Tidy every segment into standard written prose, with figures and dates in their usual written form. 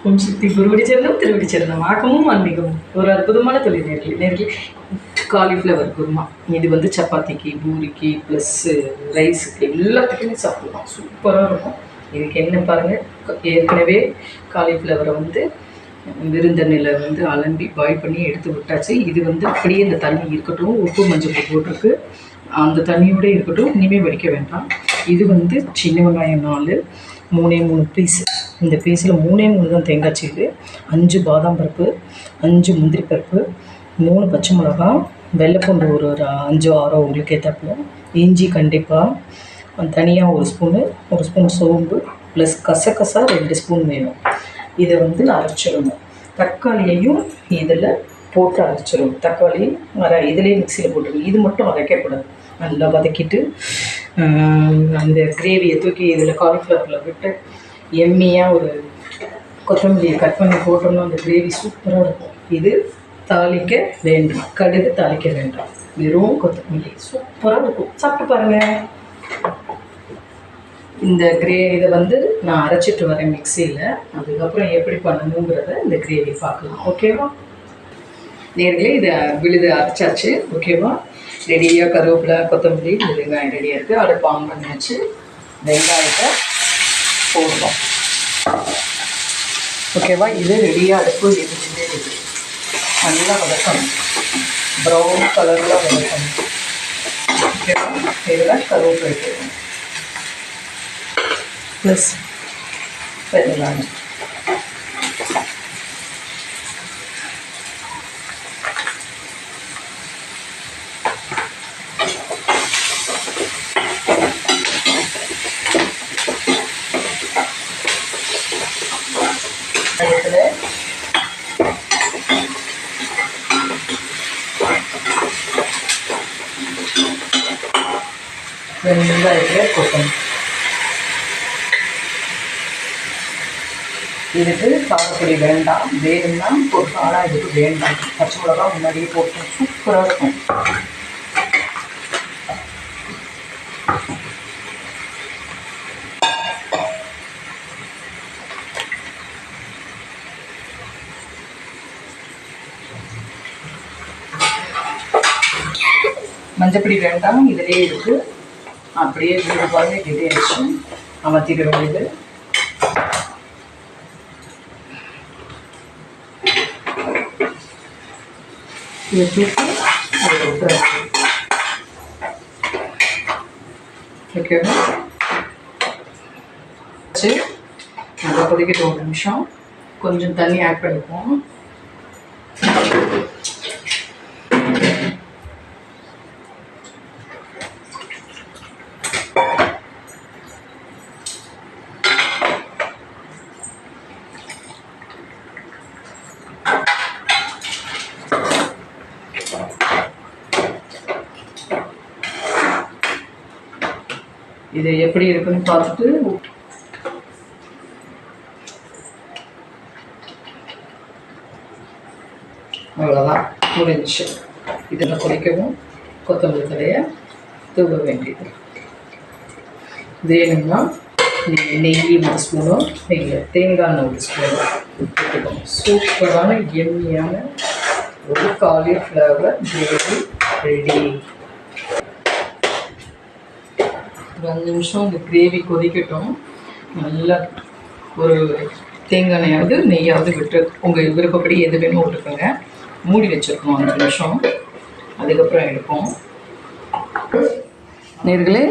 ஓம் சக்தி குருவடி சரணம் திருவடி சரணம் ஆக்கமும் ஆன்மீகமும் ஒரு அற்புதமான தொழில் நேரில் காலிஃப்ளவர் குருமா. இது வந்து சப்பாத்திக்கு, பூரிக்கு, ப்ளஸ்ஸு ரைஸுக்கு எல்லாத்துக்குமே சாப்பிடலாம். சூப்பராக இருக்கும். இதுக்கு என்ன பாருங்கள், ஏற்கனவே காலிஃப்ளவரை வந்து விருந்தண்ணில் வந்து அலம்பி பாயில் பண்ணி எடுத்து விட்டாச்சு. இது வந்து அப்படியே இந்த தண்ணி இருக்கட்டும், உப்பு மஞ்சள் போட்டிருக்கு, அந்த தண்ணியோடு இருக்கட்டும், இனிமேல் வடிக்க வேண்டாம். இது வந்து சின்ன வெங்காயம் 4, 3 பீஸு. இந்த பீஸில் 3 தான் தேங்காய் சீடு, 5 பாதாம் பருப்பு, 5 முந்திரி பருப்பு, 3 பச்சை மிளகா, வெள்ளைப்பூண்டு ஒரு 5-6 உங்களுக்கு ஏற்றாப்புல, இஞ்சி கண்டிப்பாக, தனியாக 1 ஸ்பூன் சோம்பு, ப்ளஸ் கசகசா 2 ஸ்பூன் வேணும். இதை வந்து அரைச்சிடணும். தக்காளியையும் இதில் போட்டு அரைச்சிடும். தக்காளி இதிலே மிக்சியில் போட்டுடும். இது மட்டும் அரைக்கக்கூடாது. நல்லா வதக்கிட்டு அந்த கிரேவியை தூக்கி இதில் காலிஃப்ளவரில் விட்டு எம்மியாக ஒரு கொத்தமல்லியை கட் பண்ணி போட்டோம்னா அந்த கிரேவி சூப்பராக இருக்கும். இது தாளிக்க வேண்டாம், கடுகு தாளிக்க வேண்டாம், வெறும் கொத்தமல்லி சூப்பராக இருக்கும். சாப்பிட்டு பாருங்கள். இந்த இதை வந்து நான் அரைச்சிட்டு வரேன் மிக்சியில். அதுக்கப்புறம் எப்படி பண்ணணுங்கிறத இந்த கிரேவி பார்க்கலாம். ஓகேவா நேர்களே? இதை விழுது அரைச்சாச்சு. ஓகேவா? ரெடியாக கருவேப்பிலை, கொத்தமல்லி, வெங்காயம் ரெடியாக இருக்குது. அடுப்பு ஆன் பண்ணியாச்சு. வெங்காயத்தை போடுறோம். ஓகேவா? இது ரெடியாக அடுப்பு எரிஞ்சுட்டே இருக்குது. நல்லா வதக்கணும், ப்ரௌன் கலரில் வதக்கணும். ஓகேவா? இதில் கருவேப்பிலை போடணும், ப்ளஸ் வெங்காயம். வெங்காயத்தில் கொத்தணும். இதுக்கு காரப்பொடி வேண்டாம், வேணும்னா போட்டோம். ஆனால் இதுக்கு வேண்டாம். பச்சை மிளகா முன்னாடியே போட்டோம். சூப்பராக இருக்கும். மஞ்சப்பொடி வேண்டாம், இதிலே இருக்குது. அப்படியே வீடு பாருங்க, கெட்டி ஆயிடுச்சு. அமர்த்திட வேண்டியது. இதை தூக்கி அதை விட்டுறேன். ஓகேவா? வச்சு நல்லா கொதிக்கிட்டு 1 நிமிஷம் கொஞ்சம் தண்ணி ஆட் பண்ணிப்போம். இது எப்படி இருக்குன்னு பார்த்துட்டு அவ்வளோதான், முடிஞ்சு. இதில் குறைக்கவும் கொத்தமல்லி தலையை தூவ வேண்டியது. வேணும்னா நெய் 1 ஸ்பூனும், இல்லை தேங்காய் 1 ஸ்பூனும் போட்டுக்கணும். சூப்பரான எம்மியான ஒரு காலிஃப்ளவர் கிரேவி ரெடி. ஒரு 5 நிமிஷம் இந்த கிரேவி கொதிக்கட்டும். நல்லா ஒரு தேங்காய் எண்ணெயாவது நெய்யாவது விட்டு உங்கள் விருப்பப்படி எது வேணும் விட்டுக்கோங்க. மூடி வச்சுருக்கோம் 5 நிமிஷம். அதுக்கப்புறம் எடுப்போம். நேர்களே,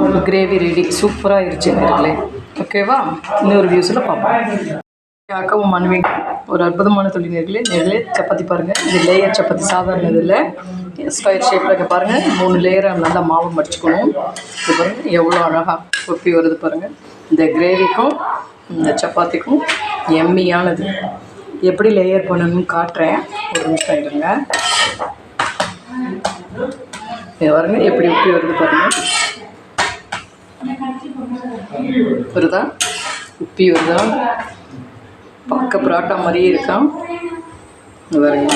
ஒரு கிரேவி ரெடி. சூப்பராக ஆயிடுச்சு நேர்களே. ஓகேவா? இன்னொரு வியூஸில் பார்ப்போம். ஆக்கவும் ஆன்மீகம் ஒரு அற்புதமான தொழில் நேர்களே. சப்பாத்தி பாருங்கள். இது லேயர் சப்பாத்தி. சாதாரண இதில் ஸ்கொயர் ஷேப்பில் இருக்க பாருங்கள். 3 லேயராக நல்லா மாவு மடிச்சுக்கணும். இது பாருங்கள் எவ்வளோ அழகாக கொப்பி வருது பாருங்கள். இந்த கிரேவிக்கும் இந்த சப்பாத்திக்கும் எம்மியானது. எப்படி லேயர் பண்ணணும்னு காட்டுறேன். 1 நிமிஷம் இருங்க. இது பாருங்கள் எப்படி உப்பி வருது பாருங்கள். வருதா? உப்பி வருதா? பக்க பரோட்டா மாதிரியே இருக்கான். பாருங்க.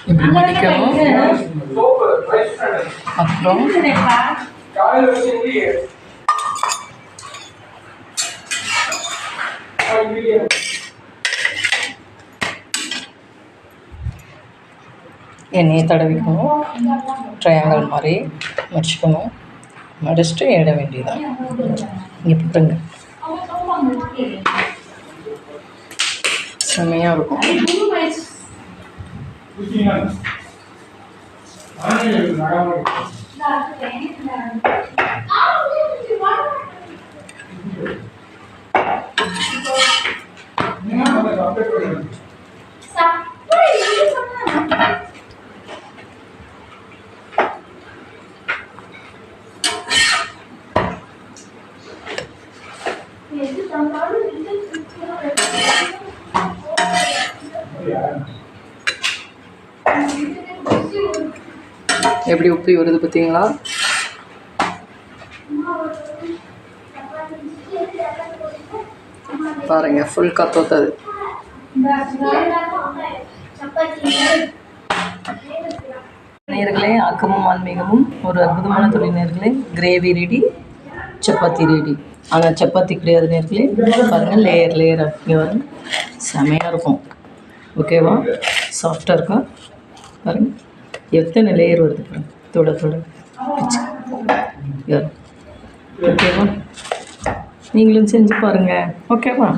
இப்படி மடிக்கணும். அப்புறம் எண்ணெயை தடவிக்கணும். ட்ரையாங்கிள் மாதிரி மடிச்சுக்கணும். மடிச்சுட்டு இட வேண்டியதான். இங்கே போட்டுங்க. செம்மையாக இருக்கும். எப்படி உப்பி வருது பார்த்தீங்களா? பாருங்க, ஃபுல் கத்தோத்தது. நேயர்களே, ஆக்கமும் ஆன்மீகமும் ஒரு அற்புதமான தொழில் நேயர்களே. Gravy ready, chapati ready. ஆனால் சப்பாத்தி கிடையாது நேயர்களே. பாருங்கள், லேயர் லேயராக இங்கே வரும். செமையாக இருக்கும். ஓகேவா? சாஃப்டாக இருக்கா பாருங்கள். எத்தனை லேயர் வருது பாருங்க. தொட தொட பிச்சு. ஓகேவா? நீங்களும் செஞ்சு பாருங்கள். ஓகேவா?